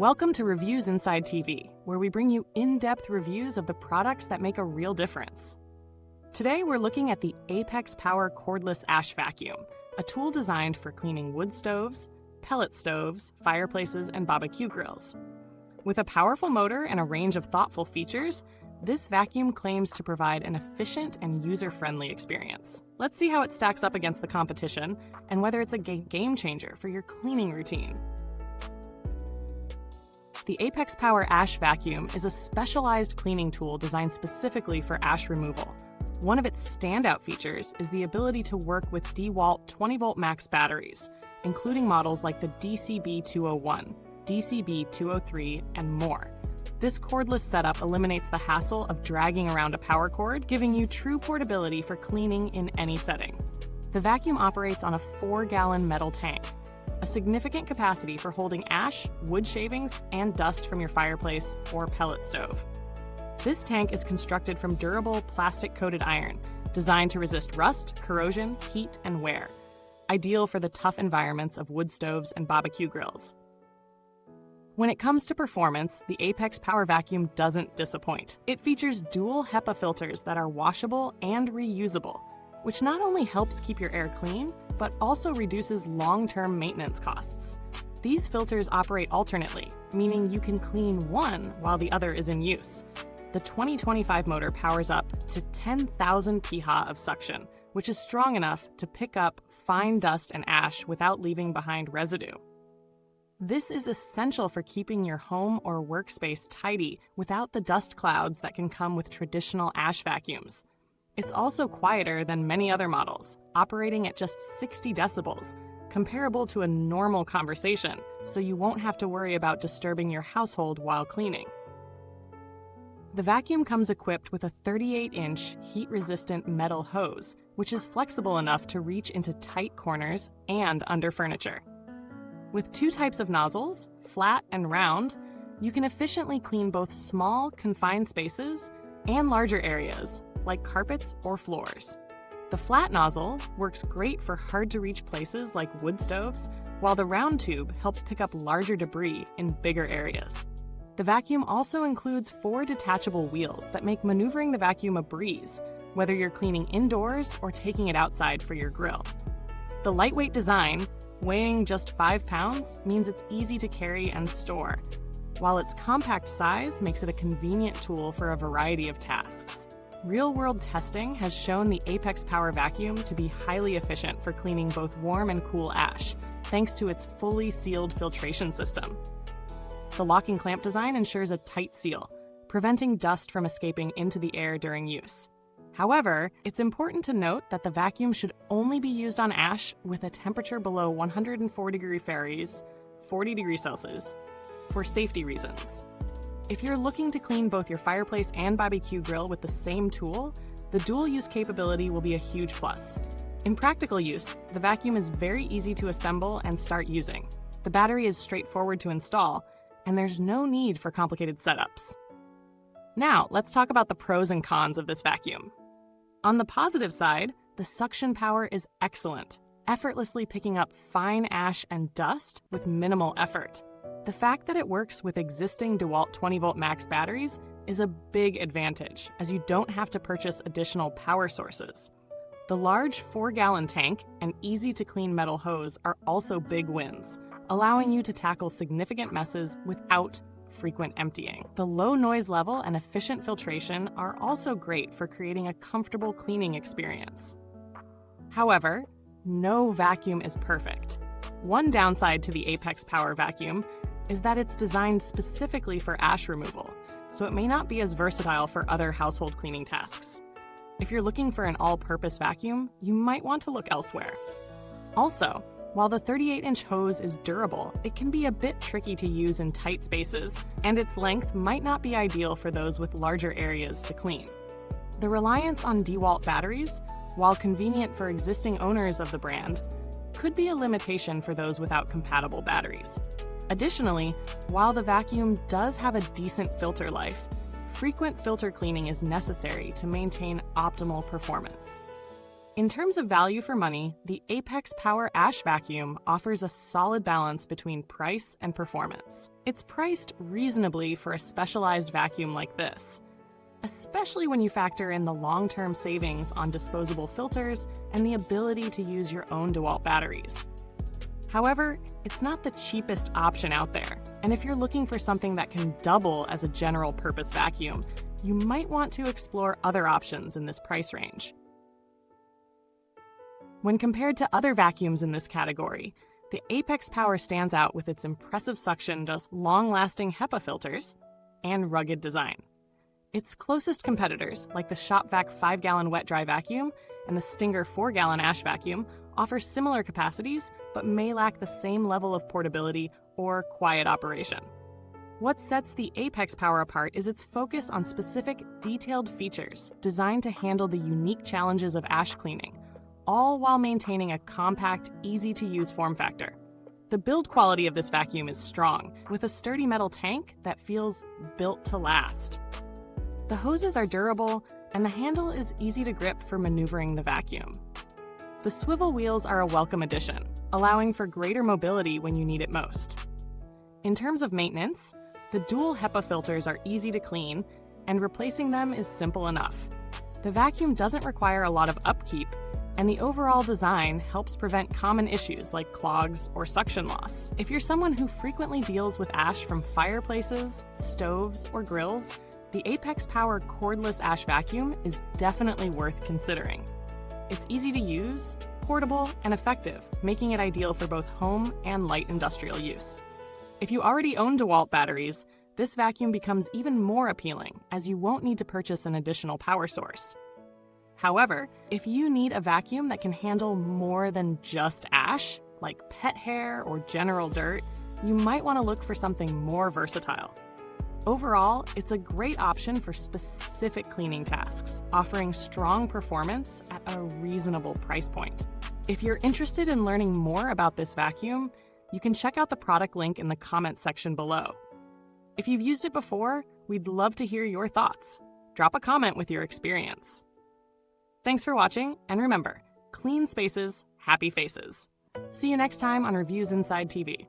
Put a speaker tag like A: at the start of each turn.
A: Welcome to Reviewsinside.tv, where we bring you in-depth reviews of the products that make a real difference. Today we're looking at the ApexPower Cordless Ash Vacuum, a tool designed for cleaning wood stoves, pellet stoves, fireplaces, and barbecue grills. With a powerful motor and a range of thoughtful features, this vacuum claims to provide an efficient and user-friendly experience. Let's see how it stacks up against the competition and whether it's a game changer for your cleaning routine. The ApexPower Ash Vacuum is a specialized cleaning tool designed specifically for ash removal. One of its standout features is the ability to work with DEWALT 20-volt max batteries, including models like the DCB201, DCB203, and more. This cordless setup eliminates the hassle of dragging around a power cord, giving you true portability for cleaning in any setting. The vacuum operates on a 4-gallon metal tank, a significant capacity for holding ash, wood shavings, and dust from your fireplace or pellet stove. This tank is constructed from durable plastic-coated iron, designed to resist rust, corrosion, heat, and wear, ideal for the tough environments of wood stoves and barbecue grills. When it comes to performance, the ApexPower Vacuum doesn't disappoint. It features dual HEPA filters that are washable and reusable, which not only helps keep your air clean, but also reduces long-term maintenance costs. These filters operate alternately, meaning you can clean one while the other is in use. The 2025 motor powers up to 10,000 pH of suction, which is strong enough to pick up fine dust and ash without leaving behind residue. This is essential for keeping your home or workspace tidy without the dust clouds that can come with traditional ash vacuums. It's also quieter than many other models, operating at just 60 decibels, comparable to a normal conversation, so you won't have to worry about disturbing your household while cleaning. The vacuum comes equipped with a 38-inch heat-resistant metal hose, which is flexible enough to reach into tight corners and under furniture. With 2 types of nozzles, flat and round, you can efficiently clean both small, confined spaces and larger areas, like carpets or floors. The flat nozzle works great for hard-to-reach places like wood stoves, while the round tube helps pick up larger debris in bigger areas. The vacuum also includes 4 detachable wheels that make maneuvering the vacuum a breeze, whether you're cleaning indoors or taking it outside for your grill. The lightweight design, weighing just 5 pounds, means it's easy to carry and store, while its compact size makes it a convenient tool for a variety of tasks. Real-world testing has shown the ApexPower Vacuum to be highly efficient for cleaning both warm and cool ash, thanks to its fully sealed filtration system. The locking clamp design ensures a tight seal, preventing dust from escaping into the air during use. However, it's important to note that the vacuum should only be used on ash with a temperature below 104 degrees Fahrenheit, 40 degrees Celsius, for safety reasons. If you're looking to clean both your fireplace and barbecue grill with the same tool, the dual-use capability will be a huge plus. In practical use, the vacuum is very easy to assemble and start using. The battery is straightforward to install, and there's no need for complicated setups. Now, let's talk about the pros and cons of this vacuum. On the positive side, the suction power is excellent, effortlessly picking up fine ash and dust with minimal effort. The fact that it works with existing DEWALT 20-volt max batteries is a big advantage, as you don't have to purchase additional power sources. The large 4-gallon tank and easy-to-clean metal hose are also big wins, allowing you to tackle significant messes without frequent emptying. The low noise level and efficient filtration are also great for creating a comfortable cleaning experience. However, no vacuum is perfect. One downside to the ApexPower Vacuum is that it's designed specifically for ash removal, so it may not be as versatile for other household cleaning tasks. If you're looking for an all-purpose vacuum, you might want to look elsewhere. Also, while the 38-inch hose is durable, it can be a bit tricky to use in tight spaces, and its length might not be ideal for those with larger areas to clean. The reliance on DEWALT batteries, while convenient for existing owners of the brand, could be a limitation for those without compatible batteries. Additionally, while the vacuum does have a decent filter life, frequent filter cleaning is necessary to maintain optimal performance. In terms of value for money, the ApexPower Ash Vacuum offers a solid balance between price and performance. It's priced reasonably for a specialized vacuum like this, especially when you factor in the long-term savings on disposable filters and the ability to use your own DEWALT batteries. However, it's not the cheapest option out there, and if you're looking for something that can double as a general-purpose vacuum, you might want to explore other options in this price range. When compared to other vacuums in this category, the ApexPower stands out with its impressive suction, long-lasting HEPA filters, and rugged design. Its closest competitors, like the ShopVac 5-gallon wet-dry vacuum and the Stinger 4-gallon ash vacuum, offer similar capacities but may lack the same level of portability or quiet operation. What sets the ApexPower apart is its focus on specific, detailed features designed to handle the unique challenges of ash cleaning, all while maintaining a compact, easy-to-use form factor. The build quality of this vacuum is strong, with a sturdy metal tank that feels built to last. The hoses are durable, and the handle is easy to grip for maneuvering the vacuum. The swivel wheels are a welcome addition, allowing for greater mobility when you need it most. In terms of maintenance, the dual HEPA filters are easy to clean, and replacing them is simple enough. The vacuum doesn't require a lot of upkeep, and the overall design helps prevent common issues like clogs or suction loss. If you're someone who frequently deals with ash from fireplaces, stoves, or grills, the ApexPower Cordless Ash Vacuum is definitely worth considering. It's easy to use, portable, and effective, making it ideal for both home and light industrial use. If you already own DEWALT batteries, this vacuum becomes even more appealing, as you won't need to purchase an additional power source. However, if you need a vacuum that can handle more than just ash, like pet hair or general dirt, you might want to look for something more versatile. Overall, it's a great option for specific cleaning tasks, offering strong performance at a reasonable price point. If you're interested in learning more about this vacuum, you can check out the product link in the comments section below. If you've used it before, we'd love to hear your thoughts. Drop a comment with your experience. Thanks for watching, and remember, clean spaces, happy faces. See you next time on Reviews Inside TV.